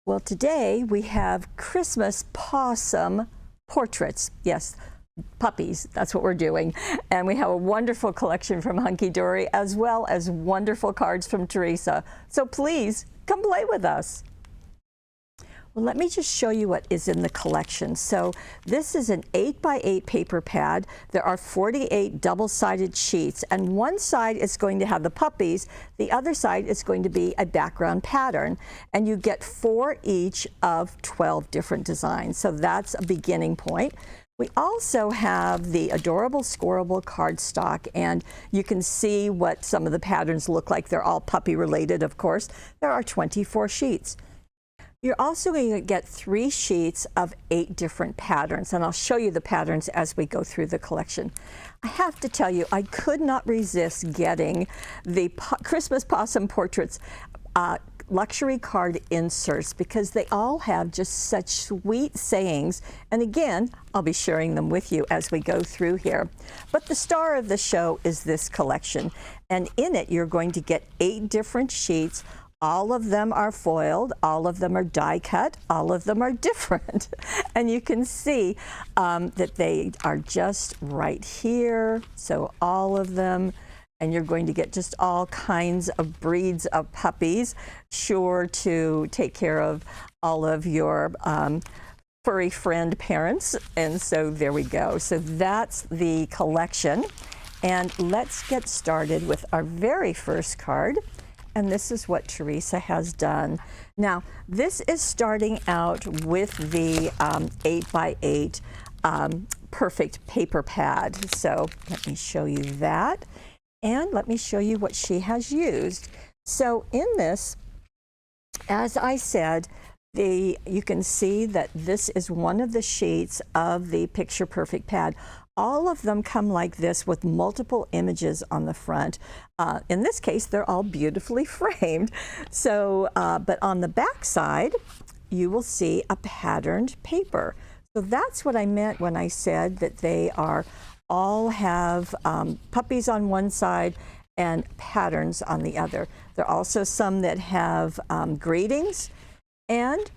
Well, today we have Christmas Pawsome portraits. Yes, puppies, that's what we're doing. And we have a wonderful collection from Hunkydory, as well as wonderful cards from Teresa. So please, come play with us. Well, let me just show you what is in the collection. So this is an 8x8 paper pad. There are 48 double-sided sheets, and one side is going to have the puppies, the other side is going to be a background pattern, and you get 4 each of 12 different designs. So that's a beginning point. We also have the adorable scoreable cardstock, and you can see what some of the patterns look like. They're all puppy related, of course. There are 24 sheets. You're also going to get 3 sheets of 8 different patterns, and I'll show you the patterns as we go through the collection. I have to tell you, I could not resist getting the Christmas Pawsome Portraits luxury card inserts because they all have just such sweet sayings, and again, I'll be sharing them with you as we go through here. But the star of the show is this collection, and in it you're going to get 8 different sheets. All of them are foiled, all of them are die cut, all of them are different. And you can see that they are just right here. So all of them, and you're going to get just all kinds of breeds of puppies, sure to take care of all of your furry friend parents. And so there we go. So that's the collection. And let's get started with our very first card. And this is what Teresa has done. Now, this is starting out with the 8x8 perfect paper pad. So let me show you that. And let me show you what she has used. So in this, as I said, you can see that this is one of the sheets of the Picture Perfect pad. All of them come like this with multiple images on the front. In this case, they're all beautifully framed. So, but on the back side, you will see a patterned paper. So that's what I meant when I said that they are all have puppies on one side and patterns on the other. There are also some that have greetings, and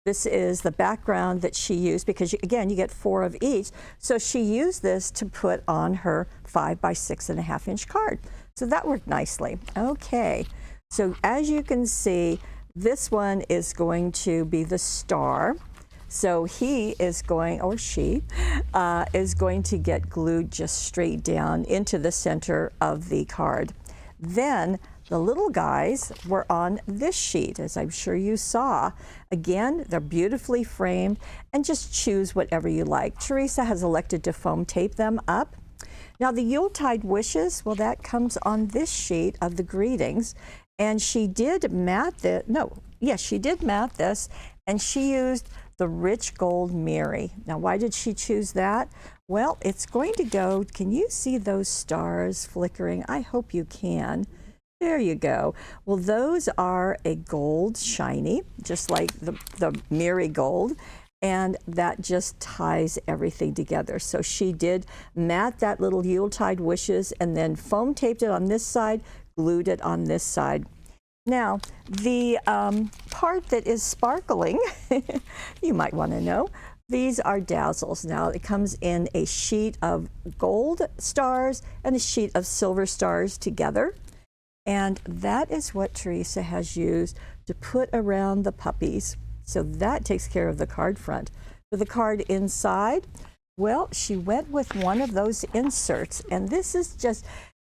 this is the background that she used because, again, you get 4 of each. So she used this to put on her 5x6.5 inch card. So that worked nicely. Okay, so as you can see, this one is going to be the star. So he is going, or she, is going to get glued just straight down into the center of the card. Then the little guys were on this sheet, as I'm sure you saw. Again, they're beautifully framed, and just choose whatever you like. Teresa has elected to foam tape them up. Now the Yuletide wishes, well, that comes on this sheet of the greetings, and she did mat this, she did mat this, and she used the rich gold Mary. Now why did she choose that? Well, it's going to go, can you see those stars flickering? I hope you can. There you go. Well, those are a gold shiny, just like the Mary gold, and that just ties everything together. So she did mat that little Yuletide wishes and then foam taped it on this side, glued it on this side. Now, the part that is sparkling, you might want to know, these are dazzles. Now, it comes in a sheet of gold stars and a sheet of silver stars together. And that is what Teresa has used to put around the puppies. So that takes care of the card front. For the card inside, well, she went with one of those inserts. And this is just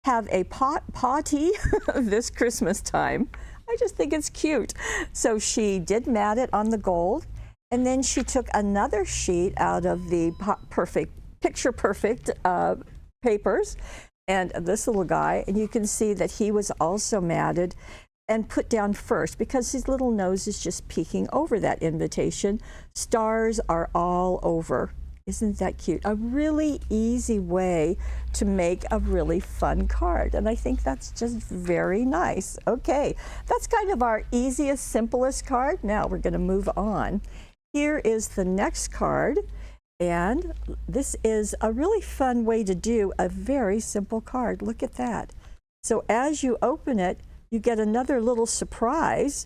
have a potty this Christmas time. I just think it's cute. So she did mat it on the gold. And then she took another sheet out of the Picture Perfect papers. And this little guy, and you can see that he was also matted and put down first because his little nose is just peeking over that invitation. Stars are all over. Isn't that cute? A really easy way to make a really fun card. And I think that's just very nice. Okay, that's kind of our easiest, simplest card. Now we're going to move on. Here is the next card. And this is a really fun way to do a very simple card. Look at that. So as you open it, you get another little surprise.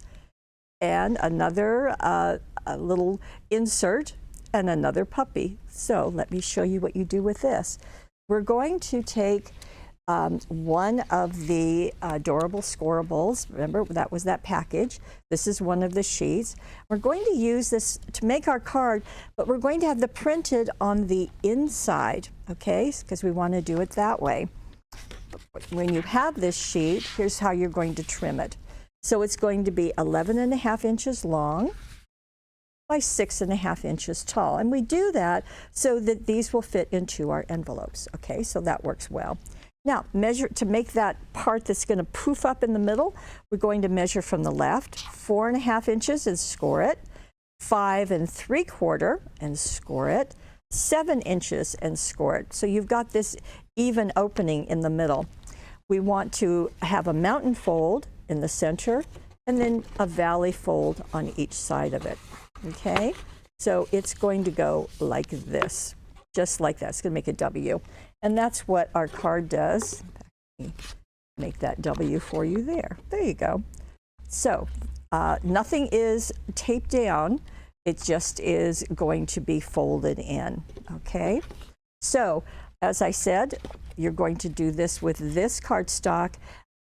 and another a little insert and another puppy. So let me show you what you do with this. We're going to take one of the adorable scorables. Remember, that was that package. This is one of the sheets. We're going to use this to make our card, but we're going to have the printed on the inside, okay? Because we want to do it that way. When you have this sheet, here's how you're going to trim it. So it's going to be 11.5 inches long by 6.5 inches tall. And we do that so that these will fit into our envelopes, okay? So that works well. Now, measure to make that part that's going to poof up in the middle. We're going to measure from the left 4.5 inches and score it, 5 3/4 and score it, 7 inches and score it. So you've got this even opening in the middle. We want to have a mountain fold in the center and then a valley fold on each side of it. Okay, so it's going to go like this, just like that. It's going to make a W. And that's what our card does. Make that W for you there. There you go. So nothing is taped down. It just is going to be folded in. Okay. So as I said, you're going to do this with this cardstock,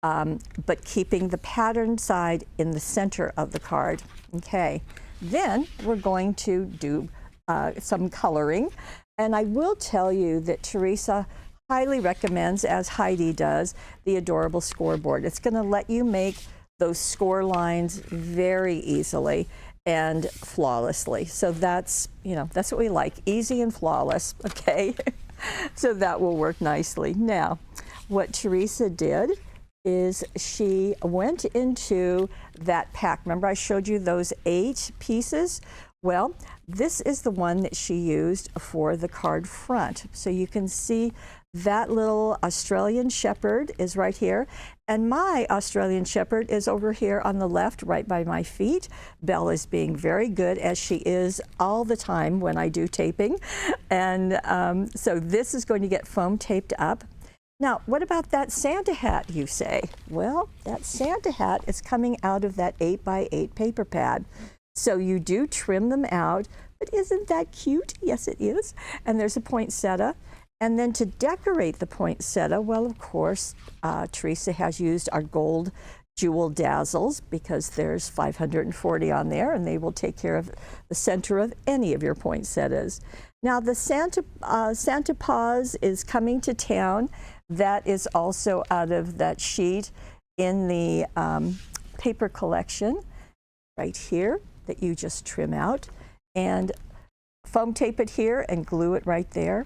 but keeping the pattern side in the center of the card. Okay. Then we're going to do some coloring. And I will tell you that Teresa highly recommends, as Heidi does, the Adorable Scoreboard. It's going to let you make those score lines very easily and flawlessly. So that's, you know, that's what we like, easy and flawless, okay? So that will work nicely. Now, what Teresa did is she went into that pack. Remember I showed you those 8 pieces? Well, this is the one that she used for the card front. So you can see that little Australian Shepherd is right here. And my Australian Shepherd is over here on the left, right by my feet. Belle is being very good, as she is all the time when I do taping. And so this is going to get foam taped up. Now, what about that Santa hat, you say? Well, that Santa hat is coming out of that 8x8 paper pad. So you do trim them out, but isn't that cute? Yes, it is. And there's a poinsettia. And then to decorate the poinsettia, well, of course, Teresa has used our gold jewel dazzles because there's 540 on there, and they will take care of the center of any of your poinsettias. Now, the Santa Paws is coming to town. That is also out of that sheet in the paper collection right here that you just trim out and foam tape it here and glue it right there.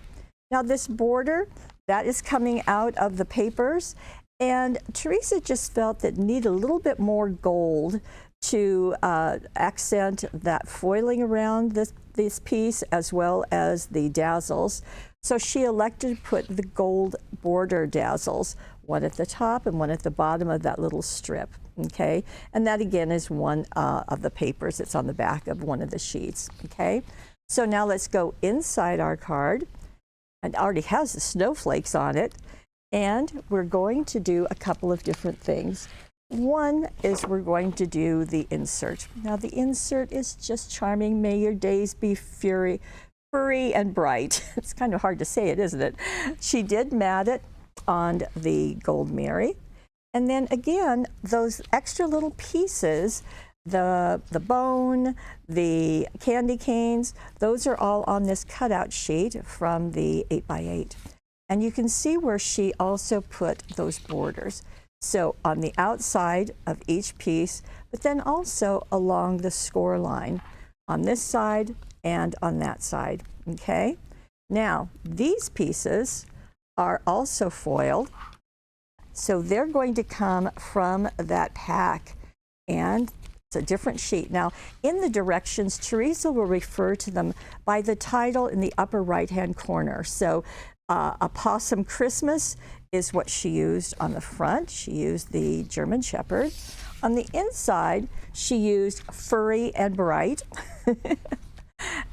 Now this border, that is coming out of the papers, and Teresa just felt that needed a little bit more gold to accent that foiling around this piece as well as the dazzles. So she elected to put the gold border dazzles, one at the top and one at the bottom of that little strip, okay? And that again is one of the papers that's on the back of one of the sheets, okay? So now let's go inside our card. It already has the snowflakes on it, and we're going to do a couple of different things. One is we're going to do the insert. Now the insert is just charming. May your days be furry and bright. It's kind of hard to say it, isn't it? She did mat it on the Gold Mary. And then again, those extra little pieces, the bone, the candy canes, those are all on this cutout sheet from the 8x8. And you can see where she also put those borders. So on the outside of each piece, but then also along the score line on this side and on that side, okay? Now, these pieces are also foiled, so they're going to come from that pack, and it's a different sheet. Now, in the directions, Teresa will refer to them by the title in the upper right-hand corner. So, a Pawsome Christmas is what she used on the front. She used the German Shepherd. On the inside, she used Furry and Bright.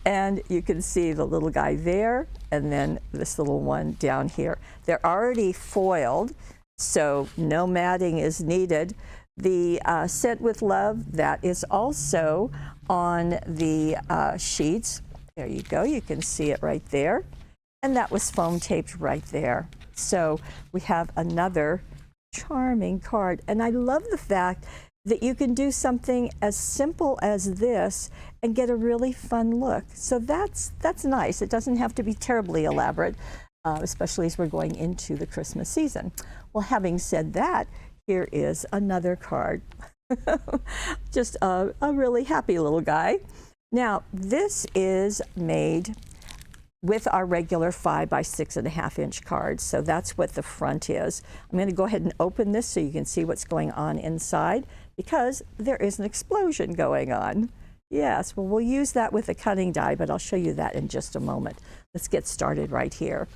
And you can see the little guy there, and then this little one down here. They're already foiled, so no matting is needed. The Sent with Love, that is also on the sheets. There you go, you can see it right there. And that was foam taped right there. So we have another charming card. And I love the fact that you can do something as simple as this and get a really fun look. So that's nice. It doesn't have to be terribly elaborate, especially as we're going into the Christmas season. Well, having said that, here is another card. Just a really happy little guy. Now, this is made with our regular 5 by 6.5 inch cards. So that's what the front is. I'm going to go ahead and open this so you can see what's going on inside, because there is an explosion going on. Yes, well, we'll use that with a cutting die, but I'll show you that in just a moment. Let's get started right here.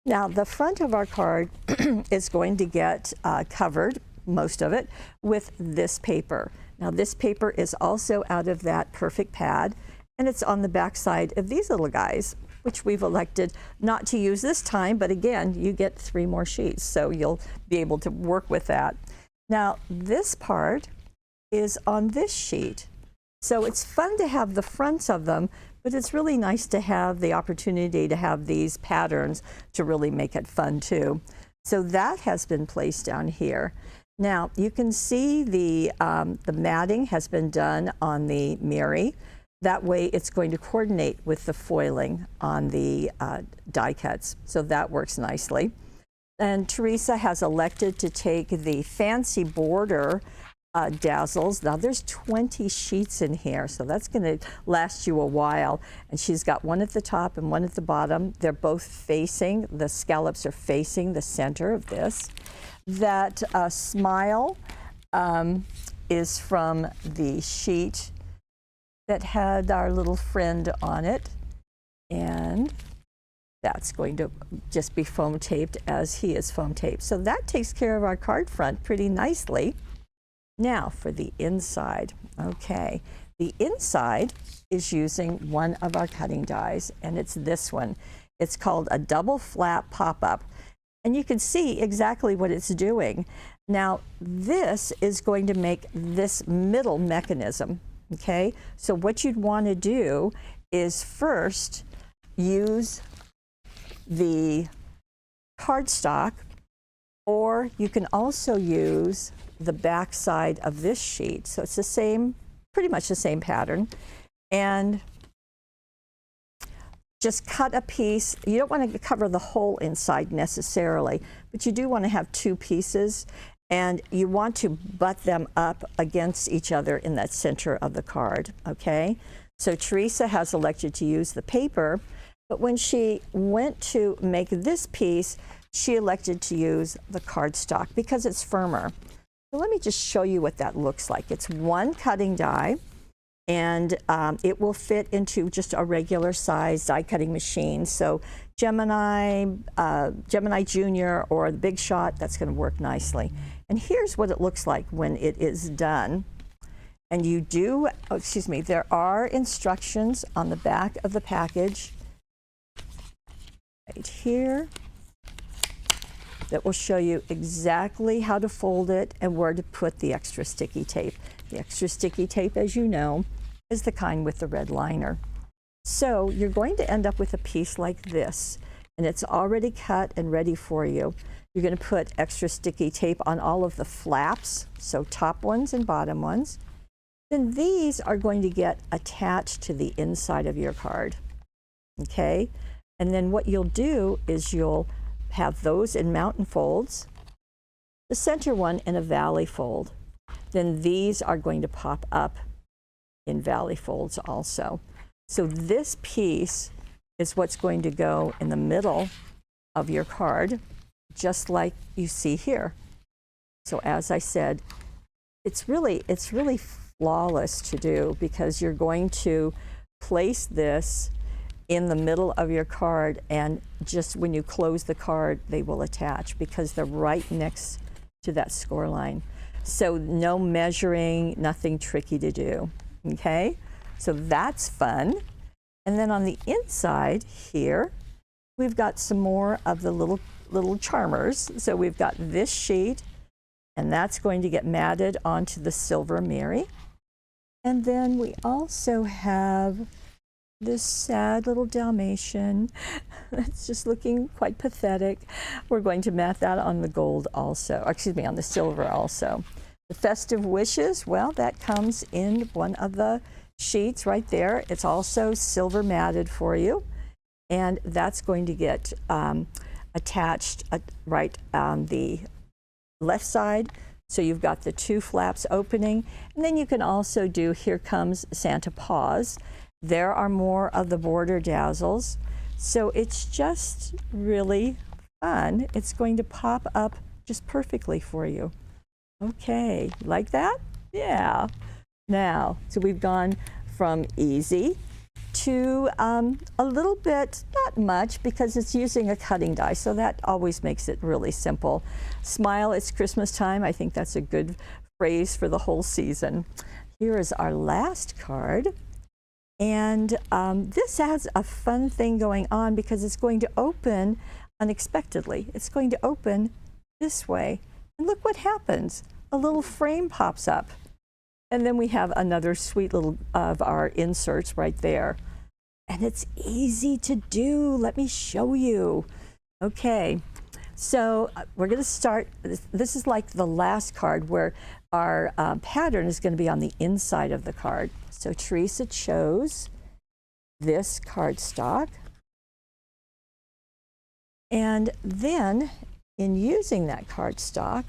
Now, the front of our card is going to get covered, most of it, with this paper. Now, this paper is also out of that perfect pad, and it's on the back side of these little guys, which we've elected not to use this time, but again, you get 3 more sheets, so you'll be able to work with that. Now, this part is on this sheet. So it's fun to have the fronts of them, but it's really nice to have the opportunity to have these patterns to really make it fun too. So that has been placed down here. Now, you can see the matting has been done on the Mary. That way it's going to coordinate with the foiling on the die cuts. So that works nicely. And Teresa has elected to take the fancy border dazzles. Now there's 20 sheets in here, so that's going to last you a while. And she's got one at the top and one at the bottom. They're both facing, the scallops are facing the center of this. That smile is from the sheet that had our little friend on it, and that's going to just be foam taped as he is foam taped. So that takes care of our card front pretty nicely. Now for the inside. Okay, the inside is using one of our cutting dies, and it's this one. It's called a double flap pop-up, and you can see exactly what it's doing. Now this is going to make this middle mechanism. Okay, so what you'd want to do is first use the cardstock, or you can also use the back side of this sheet. So it's the same, pretty much the same pattern, and just cut a piece. You don't want to cover the whole inside necessarily, but you do want to have 2 pieces. And you want to butt them up against each other in that center of the card, okay? So Teresa has elected to use the paper, but when she went to make this piece, she elected to use the cardstock because it's firmer. So let me just show you what that looks like. It's one cutting die, and it will fit into just a regular size die cutting machine. So Gemini Junior or the Big Shot, that's going to work nicely. And here's what it looks like when it is done. And you do, oh, excuse me, there are instructions on the back of the package right here that will show you exactly how to fold it and where to put the extra sticky tape. The extra sticky tape, as you know, is the kind with the red liner. So you're going to end up with a piece like this, and it's already cut and ready for you. You're going to put extra sticky tape on all of the flaps, so top ones and bottom ones. Then these are going to get attached to the inside of your card, okay? And then what you'll do is you'll have those in mountain folds, the center one in a valley fold. Then these are going to pop up in valley folds also. So this piece is what's going to go in the middle of your card, just like you see here. So as I said, it's really flawless to do, because you're going to place this in the middle of your card, and just when you close the card, they will attach because they're right next to that score line. So no measuring, nothing tricky to do, okay? So that's fun. And then on the inside here, we've got some more of the little charmers. So we've got this sheet, And that's going to get matted onto the Silver Mary. And then we also have this sad little Dalmatian that's just looking quite pathetic. We're going to mat that on the gold also, excuse me, on the silver also. The Festive Wishes, well, that comes in one of the sheets right there. It's also silver matted for you. And that's going to get attached right on the left side. So you've got the two flaps opening. And then you can also do Here Comes Santa Paws. There are more of the border dazzles. So it's just really fun. It's going to pop up just perfectly for you. Okay, like that? Yeah. Now, so we've gone from easy to a little bit, not much, because it's using a cutting die, so that always makes it really simple. Smile, it's Christmas time. I think that's a good phrase for the whole season. Here is our last card. And this has a fun thing going on because it's going to open unexpectedly. It's going to open this way. And look what happens. A little frame pops up. And then we have another sweet little of our inserts right there. And it's easy to do. Let me show you. Okay, so we're going to start. This is like the last card where our pattern is going to be on the inside of the card. So Teresa chose this cardstock. And then in using that cardstock,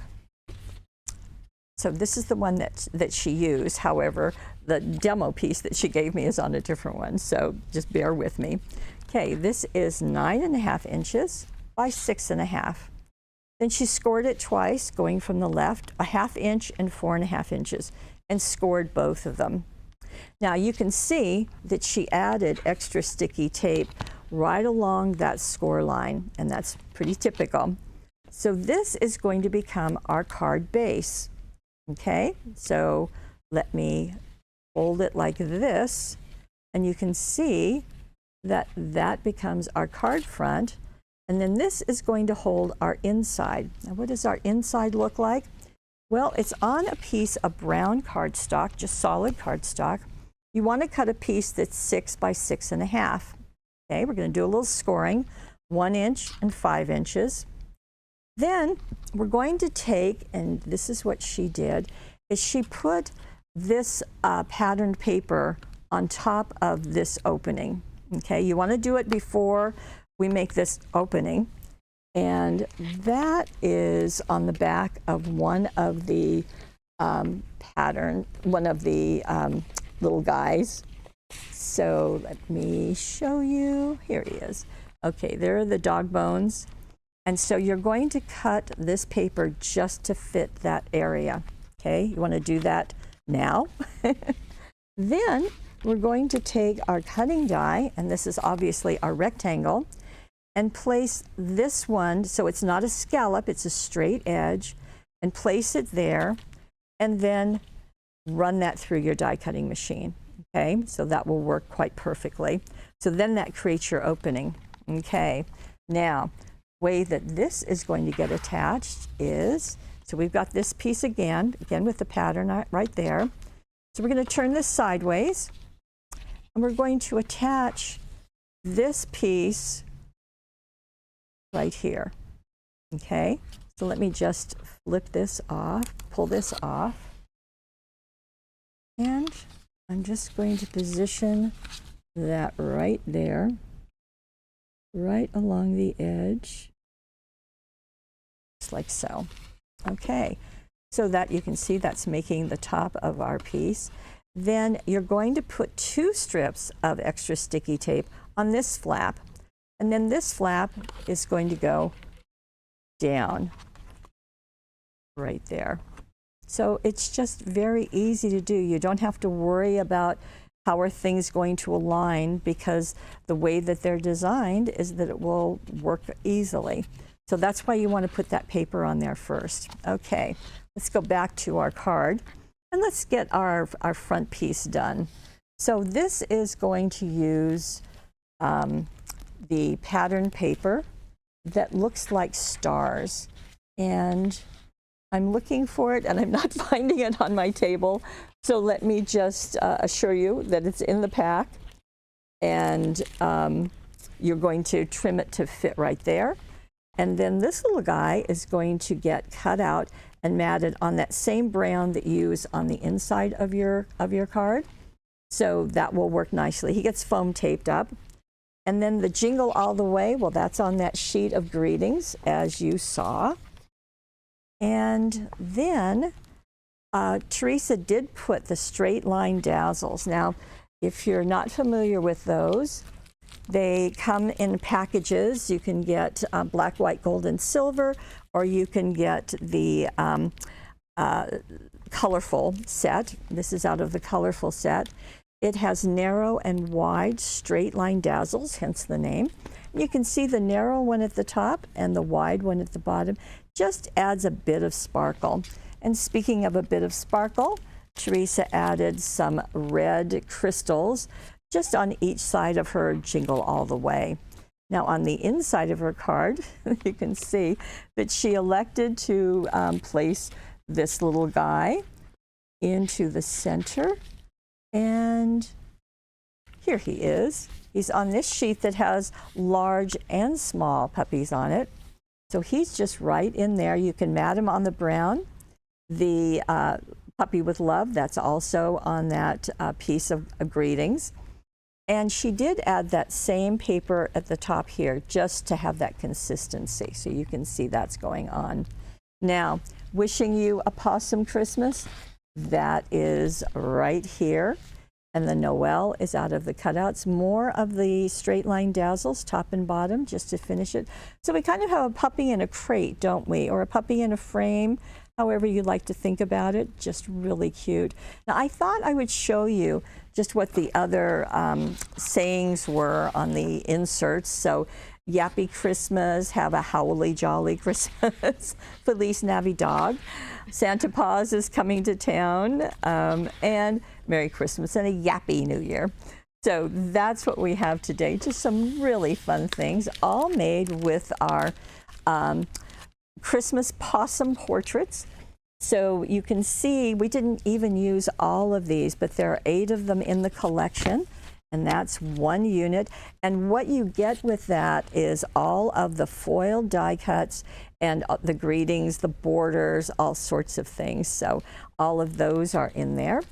so this is the one that she used. However, the demo piece that she gave me is on a different one, so just bear with me. Okay, this is 9.5 inches by 6.5. Then she scored it twice, going from the left, 1/2 inch and 4.5 inches, and scored both of them. Now you can see that she added extra sticky tape right along that score line, and that's pretty typical. So this is going to become our card base. Okay, so let me fold it like this, and you can see that that becomes our card front, and then this is going to hold our inside. Now what does our inside look like? Well, it's on a piece of brown cardstock, just solid cardstock. You want to cut a piece that's 6 by 6.5. Okay, we're going to do a little scoring, 1 inch and 5 inches. Then we're going to take, and this is what she did, is she put this patterned paper on top of this opening. Okay, you want to do it before we make this opening. And that is on the back of one of the little guys. So let me show you. Here he is. Okay, there are the dog bones. And so you're going to cut this paper just to fit that area. Okay, you want to do that now. Then we're going to take our cutting die, and this is obviously our rectangle, and place this one, so it's not a scallop, it's a straight edge, and place it there, and then run that through your die cutting machine. Okay, so that will work quite perfectly. So then that creates your opening. Okay, now way that this is going to get attached is, so we've got this piece again with the pattern right there. So we're going to turn this sideways, and we're going to attach this piece right here. Okay, so let me just flip this off, pull this off, and I'm just going to position that right there, right along the edge, just like so. Okay, so that you can see that's making the top of our piece. Then you're going to put 2 strips of extra sticky tape on this flap, and then this flap is going to go down right there. So it's just very easy to do. You don't have to worry about how are things going to align, because the way that they're designed is that it will work easily. So that's why you want to put that paper on there first. Okay, let's go back to our card, and let's get our front piece done. So this is going to use the pattern paper that looks like stars. And I'm looking for it and I'm not finding it on my table. So let me just assure you that it's in the pack, and you're going to trim it to fit right there. And then this little guy is going to get cut out and matted on that same brown that you use on the inside of your card. So that will work nicely. He gets foam taped up. And then the Jingle All the Way, well, that's on that sheet of greetings, as you saw. And then Teresa did put the straight line dazzles. Now, if you're not familiar with those, they come in packages. You can get black, white, gold, and silver, or you can get the colorful set. This is out of the colorful set. It has narrow and wide straight line dazzles, hence the name. You can see the narrow one at the top and the wide one at the bottom. Just adds a bit of sparkle. And speaking of a bit of sparkle, Teresa added some red crystals just on each side of her Jingle All the Way. Now on the inside of her card, you can see that she elected to place this little guy into the center. And here he is. He's on this sheet that has large and small puppies on it. So he's just right in there. You can mat him on the brown. The Puppy with Love, that's also on that piece of greetings. And she did add that same paper at the top here just to have that consistency. So you can see that's going on. Now, wishing you a Pawsome Christmas. That is right here. And the Noel is out of the cutouts. More of the straight line dazzles, top and bottom, just to finish it. So we kind of have a puppy in a crate, don't we? Or a puppy in a frame, however you like to think about it. Just really cute. Now, I thought I would show you just what the other sayings were on the inserts. So, Yappy Christmas, have a howly jolly Christmas, Feliz Navidad, Santa Paws is coming to town, and Merry Christmas and a yappy New Year. So that's what we have today. Just some really fun things, all made with our Christmas Pawsome portraits. So you can see we didn't even use all of these, but there are 8 of them in the collection. And that's 1 unit. And what you get with that is all of the foil die cuts and the greetings, the borders, all sorts of things. So all of those are in there,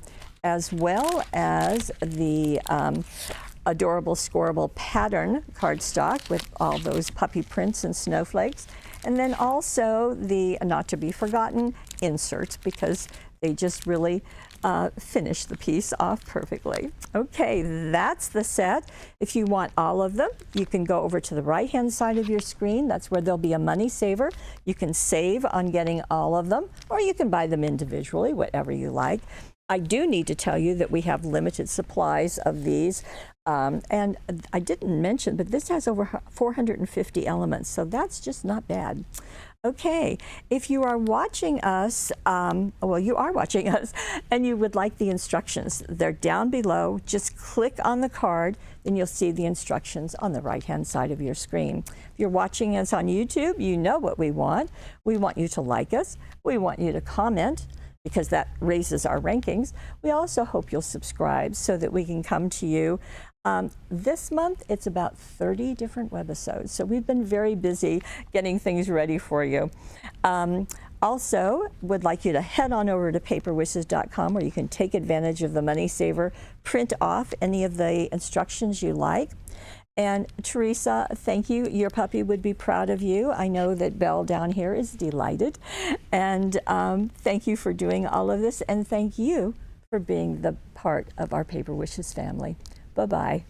as well as the adorable scoreable pattern cardstock with all those puppy prints and snowflakes. And then also the not to be forgotten inserts, because they just really finish the piece off perfectly. Okay, that's the set. If you want all of them, you can go over to the right-hand side of your screen. That's where there'll be a money saver. You can save on getting all of them, or you can buy them individually, whatever you like. I do need to tell you that we have limited supplies of these. And I didn't mention, but this has over 450 elements, so that's just not bad. Okay, if you are watching us, well, you are watching us, and you would like the instructions, they're down below. Just click on the card, and you'll see the instructions on the right-hand side of your screen. If you're watching us on YouTube, you know what we want. We want you to like us. We want you to comment, because that raises our rankings. We also hope you'll subscribe so that we can come to you. This month, it's about 30 different webisodes, so we've been very busy getting things ready for you. Also, would like you to head on over to paperwishes.com, where you can take advantage of the Money Saver, print off any of the instructions you like. And Teresa, thank you. Your puppy would be proud of you. I know that Belle down here is delighted. And thank you for doing all of this, and thank you for being the part of our Paper Wishes family. Bye-bye.